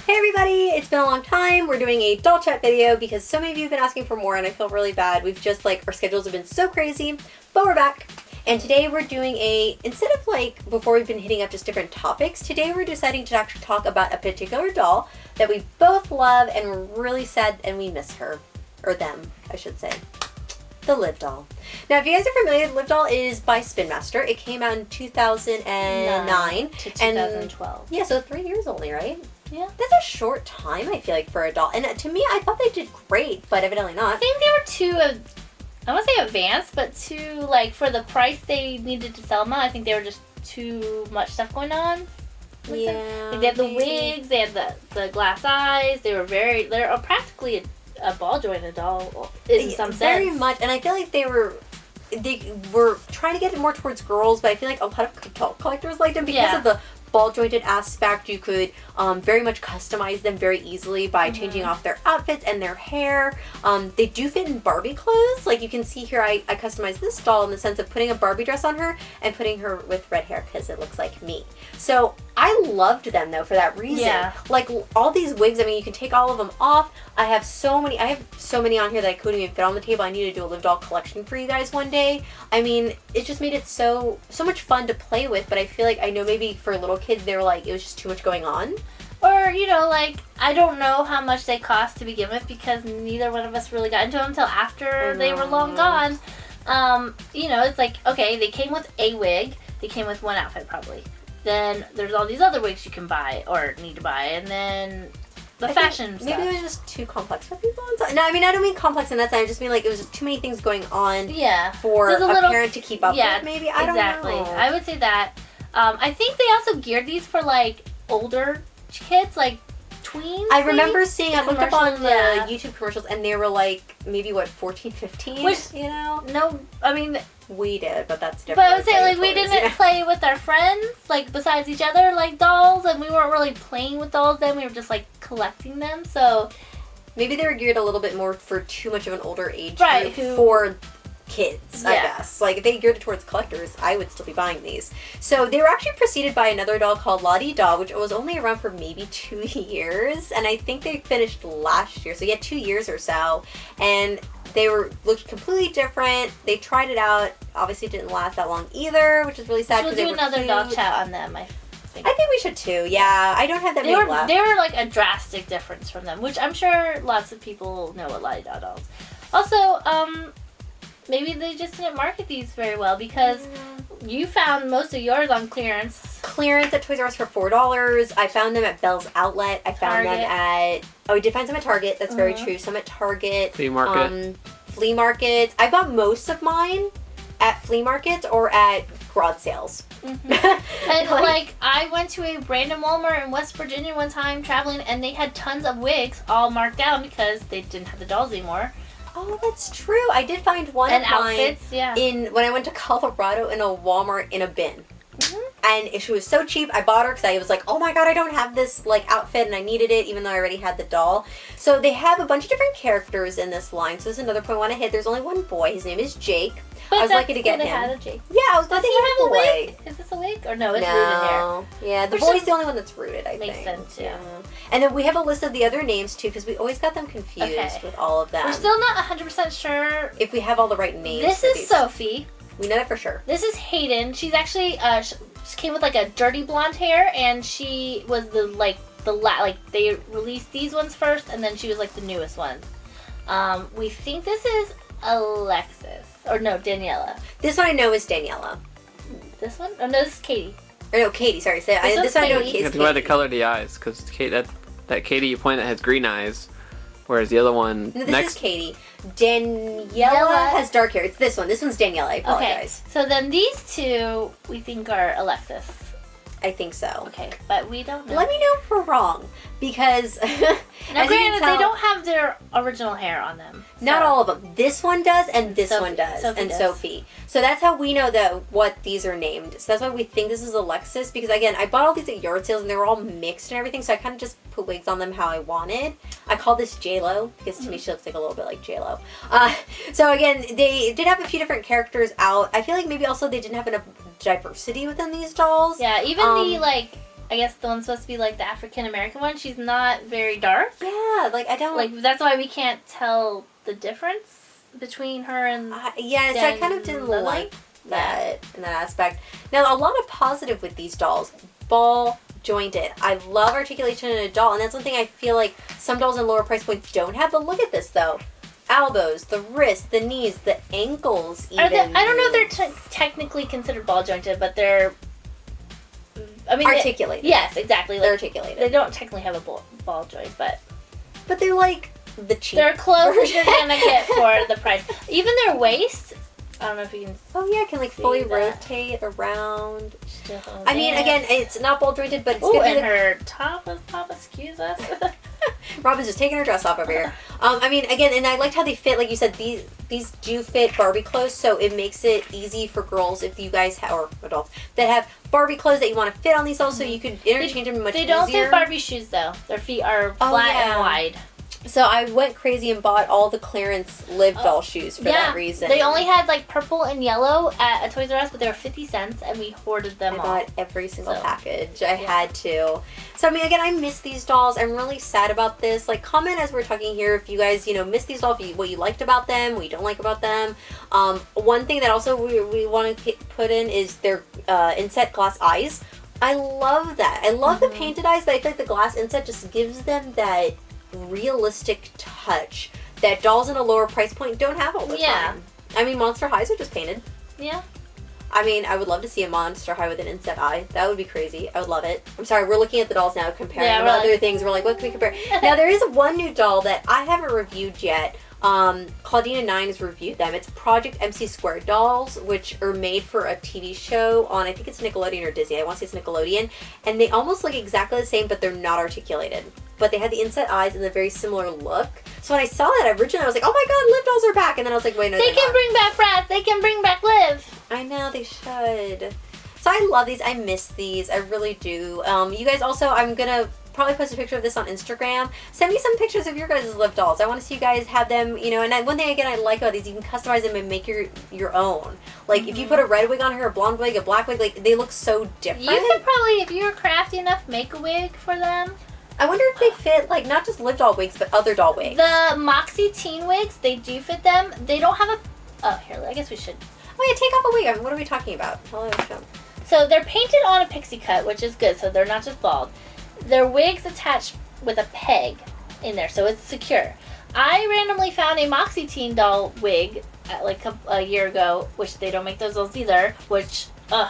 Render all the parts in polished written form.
Hey everybody, it's been a long time. We're doing a doll chat video because so many of you have been asking for more and I feel really bad. We've just our schedules have been so crazy, but we're back. And today we're doing instead of before we've been hitting up just different topics, today we're deciding to actually talk about a particular doll that we both love and we're really sad and we miss her. Or them, I should say. The Liv doll. Now, if you guys are familiar, Liv doll is by Spin Master. It came out in 2009 to 2012. Yeah, so 3 years only, right? Yeah. That's a short time, I feel like, for a doll. And to me, I thought they did great, but evidently not. I think they were too, I won't say advanced, but too, for the price they needed to sell them at, I think they were just too much stuff going on. Yeah. They had the wigs, they had the glass eyes, they're practically a ball jointed doll in some sense. Very much, and I feel like they were trying to get it more towards girls, but I feel like a lot of doll collectors liked them because of the ball jointed aspect. You could very much customize them very easily by changing off their outfits and their hair. They do fit in Barbie clothes. Like you can see here, I customized this doll in the sense of putting a Barbie dress on her and putting her with red hair because it looks like me. So I loved them though for that reason. Yeah. Like all these wigs, I mean, you can take all of them off. I have so many on here that I couldn't even fit on the table. I need to do a Liv doll collection for you guys one day. I mean, it just made it so much fun to play with, but I feel like I know maybe for little kids they were like, it was just too much going on. Or, I don't know how much they cost to begin with because neither one of us really got into them until after they were long gone. It's like, okay, they came with a wig. They came with one outfit probably. Then there's all these other wigs you can buy or need to buy. And then the fashion stuff. Maybe it was just too complex for people. No, I mean, I don't mean complex in that sense. I just mean it was just too many things going on for a parent to keep up with, maybe. I don't know. I would say that. I think they also geared these for, older kids, tweens. I remember seeing, I looked up on the YouTube commercials, and they were, maybe, 14, 15, Which, No, I mean... We did, but that's different. But I would say, we didn't play with our friends, besides each other, dolls, and we weren't really playing with dolls then. We were just, collecting them, so... Maybe they were geared a little bit more for too much of an older age group for kids, I guess. If they geared it towards collectors, I would still be buying these. So they were actually preceded by another doll called Lottie Doll, which was only around for maybe 2 years, and I think they finished last year, so 2 years or so, and they looked completely different. They tried it out. Obviously, it didn't last that long either, which is really sad. We'll do another doll chat on them, I think. I think we should too. Yeah, I don't have that many left. They were a drastic difference from them, which I'm sure lots of people know what Lottie Doll dolls. Also, maybe they just didn't market these very well because you found most of yours on clearance. Clearance at Toys R Us for $4. I found them at Bell's Outlet. I found them at... Oh, we did find some at Target. That's very true. Some at Target. Flea market. Flea markets. I bought most of mine at flea markets or at garage sales. And I went to a random Walmart in West Virginia one time traveling, and they had tons of wigs all marked down because they didn't have the dolls anymore. Oh, that's true. I did find one and of mine outfits, when I went to Colorado in a Walmart in a bin. And she was so cheap. I bought her because I was like, oh my god, I don't have this outfit and I needed it even though I already had the doll. So they have a bunch of different characters in this line. So this is another point I want to hit. There's only one boy. His name is Jake. But I was lucky to get him. Had a Jake. Yeah, I was lucky to have a wig. Is this a wig? Or no, it's rooted hair. Yeah, the boy's the only one that's rooted, I think. Makes sense, yeah. And then we have a list of the other names too because we always got them confused with all of them. We're still not 100% sure if we have all the right names. This is Sophie. We know that for sure. This is Hayden. She's actually she came with a dirty blonde hair, and she was they released these ones first, and then she was the newest one. We think this is Alexis, or no, Daniela. This one I know is Daniela. This one? Oh no, this is Katie. Or no, Katie. Sorry, this one I know is Katie. You have to go by the color of the eyes, because that Katie you point at has green eyes, whereas the other one this is Katie. Daniela has dark hair. It's this one. This one's Daniela. I apologize. Okay, so then these two we think are Alexis. I think so. Okay, but we don't know. Let me know if we're wrong, because now granted, they don't have their original hair on them. So. Not all of them. This one does, and this one does, Sophie does. Sophie. So that's how we know what these are named. So that's why we think this is Alexis, because again, I bought all these at yard sales, and they were all mixed and everything, so I kind of just put wigs on them how I wanted. I call this J-Lo, because to me she looks a little bit like J-Lo. So again, they did have a few different characters out. I feel like maybe also they didn't have enough diversity within these dolls. Yeah, even I guess the one's supposed to be like the African American one. She's not very dark. Yeah, like I don't Like that's why we can't tell the difference between her and yeah, so I kind of didn't Lily. like that in that aspect. Now, a lot of positive with these dolls. Ball jointed. I love articulation in a doll, and that's one thing I feel like some dolls in lower price points don't have. But look at this though. Elbows, the wrists, the knees, the ankles even. I don't know if they're technically considered ball jointed, but they're I mean articulated. Yes, exactly. They're Like, articulated. they don't technically have a ball joint, but But they're like the cheap they're close as version. you're gonna get for the price. Even their waist, I don't know if you can Oh yeah, it can like see fully that. rotate around. still hold I mean, in. again, it's not ball jointed, but it's Ooh, gonna be and the her top is pop, excuse us. Robin's just taking her dress off over here. I mean, again, and I liked how they fit. Like you said, these do fit Barbie clothes, so it makes it easy for girls if you guys or adults that have Barbie clothes that you want to fit on these dolls, so you could interchange them much They easier. don't fit Barbie shoes though. Their feet are Oh, flat yeah. and wide. So I went crazy and bought all the clearance Live doll shoes for that reason. They only had like purple and yellow at a Toys R Us, but they were 50 cents, and we hoarded them I all. bought every single So, package. I had to. So, I mean, again, I miss these dolls. I'm really sad about this. Like, comment as we're talking here if you guys, miss these dolls, what you liked about them, what you don't like about them. One thing that also we want to put in is their inset glass eyes. I love that. I love the painted eyes, but I feel like the glass inset just gives them that realistic touch that dolls in a lower price point don't have all the time. I mean, Monster Highs are just painted. Yeah. I mean, I would love to see a Monster High with an inset eye. That would be crazy. I would love it. I'm sorry, we're looking at the dolls now, comparing Yeah, to we're other like- things. We're like, what can we compare? Now, there is one new doll that I haven't reviewed yet. Claudina9 has reviewed them. It's Project MC Squared dolls, which are made for a TV show on, I think it's Nickelodeon or Disney. I want to say it's Nickelodeon. And they almost look exactly the same, but they're not articulated. But they had the inset eyes and the very similar look. So when I saw that originally, I was like, oh my god, Liv dolls are back. And then I was like, wait, no, They they're can not. bring back Bratz. They can bring back Liv. I know, they should. So I love these. I miss these. I really do. You guys also, I'm going to probably post a picture of this on Instagram. Send me some pictures of your guys' Liv dolls. I want to see you guys have them, and one thing, again, I like about these, you can customize them and make your own. Like, if you put a red wig on her, a blonde wig, a black wig, like, they look so different. You could probably, if you were crafty enough, make a wig for them. I wonder if they fit, like, not just Liv doll wigs, but other doll wigs. The Moxie teen wigs, they do fit them. They don't have a... Oh, here, I guess we should... Oh, yeah, take off a wig. I mean, what are we talking about? Hello, show. So they're painted on a pixie cut, which is good, so they're not just bald. Their wig's attached with a peg in there, so it's secure. I randomly found a Moxie teen doll wig like a year ago, which they don't make those dolls either, which,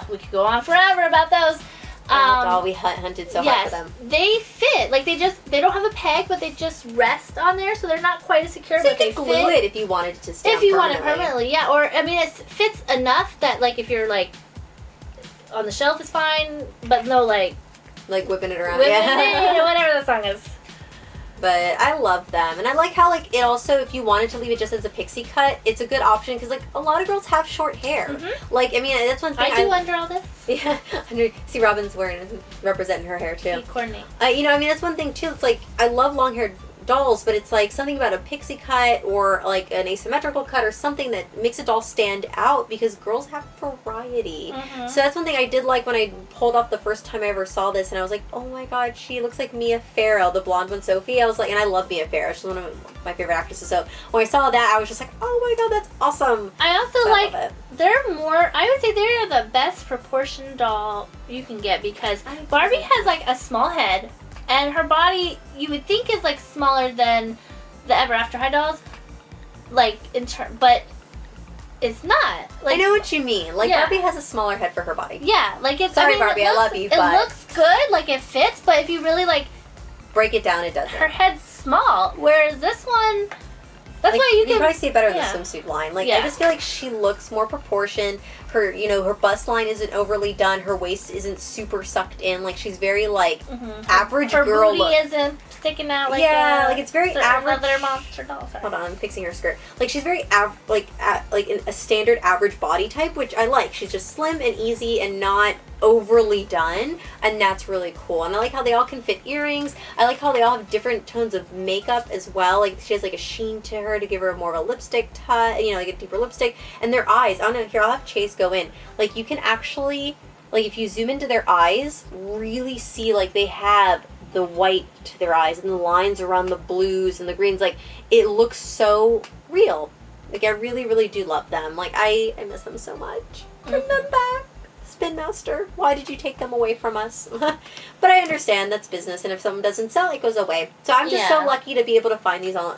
we could go on forever about those. Doll we hunted so hard for them. They fit. Like, they don't have a peg, but they just rest on there, so they're not quite as secure, So you but they could glue fit. it if you wanted to stay If you want it permanently, yeah. Or, I mean, it fits enough that, like, if you're, like, on the shelf is fine, but no, like whipping it around. whipping Yeah. it, or whatever the song is. But I love them. And I like how, like, it also, if you wanted to leave it just as a pixie cut, it's a good option because, like, a lot of girls have short hair. Like, I mean, that's one thing I do under all this. Yeah. See, Robin's representing her hair, too. We coordinate. I mean, that's one thing, too. It's like, I love long-haired dolls, but it's like something about a pixie cut or like an asymmetrical cut or something that makes a doll stand out because girls have variety. So that's one thing I did like when I pulled off the first time I ever saw this, and I was like, oh my god, she looks like Mia Farrow, the blonde one, Sophie. I was like, and I love Mia Farrow. She's one of my favorite actresses. So when I saw that, I was just like, oh my god, that's awesome. I also So I love like, it. they're more, I would say they're the best proportioned doll you can get because Barbie has like a small head and her body you would think is like smaller than the Ever After High dolls, like but it's not. Like, I know what you mean. Like, Yeah. Barbie has a smaller head for her body. Yeah, like it's. Sorry, I mean, Barbie, it I looks, love you, It but- looks good, like it fits, but if you really like, Break it down, it doesn't. her head's small, whereas this one, that's Like, why you you can. probably see it better in yeah. the swimsuit line. Like, Yeah. I just feel like she looks more proportioned. Her, her bust line isn't overly done. Her waist isn't super sucked in. Like, she's very, like, average her girl booty look. isn't sticking out like Yeah, like, it's very certain average. other monster dolls. Hold on, I'm fixing her skirt. Like, she's very, like a standard average body type, which I like. She's just slim and easy and not overly done, and that's really cool. And I like how they all can fit earrings. I like how they all have different tones of makeup as well. Like, she has, like, a sheen to her to give her more of a lipstick touch, like a deeper lipstick. And their eyes, I don't know, here, I'll have Chase go in. Like, you can actually like if you zoom into their eyes, really see like they have the white to their eyes and the lines around the blues and the greens. Like it looks so real. Like I really, really do love them. Like I miss them so much. Bring them back. Spin Master, why did you take them away from us? But I understand that's business, and if someone doesn't sell, it goes away. So I'm just so lucky to be able to find these on,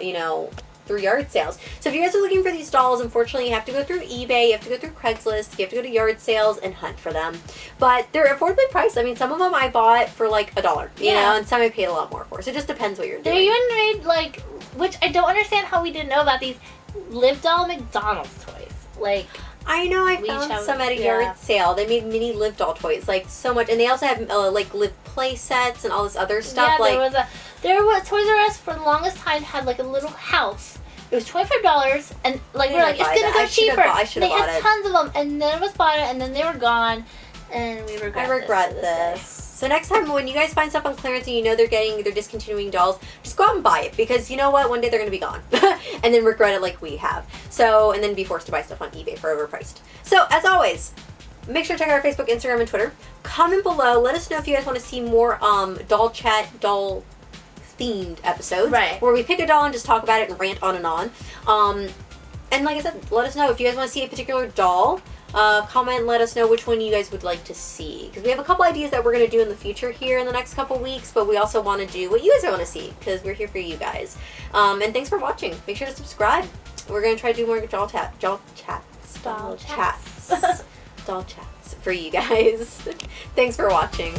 through yard sales. So if you guys are looking for these dolls, unfortunately you have to go through eBay, you have to go through Craigslist, you have to go to yard sales and hunt for them. But they're affordably priced. I mean, some of them I bought for like $1, you know, and some I paid a lot more for. So it just depends what you're doing. They even made like, which I don't understand how we didn't know about these Live Doll McDonald's toys. Like, I know, I found some at a yard sale. They made mini Live Doll toys, like so much, and they also have like Live play sets and all this other stuff. Yeah, there was Toys R Us for the longest time had like a little house. It was $25, and like we're like, it's gonna go cheaper. I should have bought it. They had tons of them, and none of us bought it, and then they were gone, and we regret. I regret this. So next time when you guys find stuff on clearance and you know they're discontinuing dolls, just go out and buy it, because you know what, one day they're gonna be gone, and then regret it like we have. So and then be forced to buy stuff on eBay for overpriced. So as always, make sure to check out our Facebook, Instagram, and Twitter. Comment below. Let us know if you guys want to see more doll chat, doll themed episodes, where we pick a doll and just talk about it and rant on and on. And like I said, let us know if you guys want to see a particular doll. Comment and let us know which one you guys would like to see, because we have a couple ideas that we're going to do in the future here in the next couple weeks, but we also want to do what you guys want to see, because we're here for you guys. And thanks for watching. Make sure to subscribe. We're going to try to do more doll chats for you guys. Thanks for watching.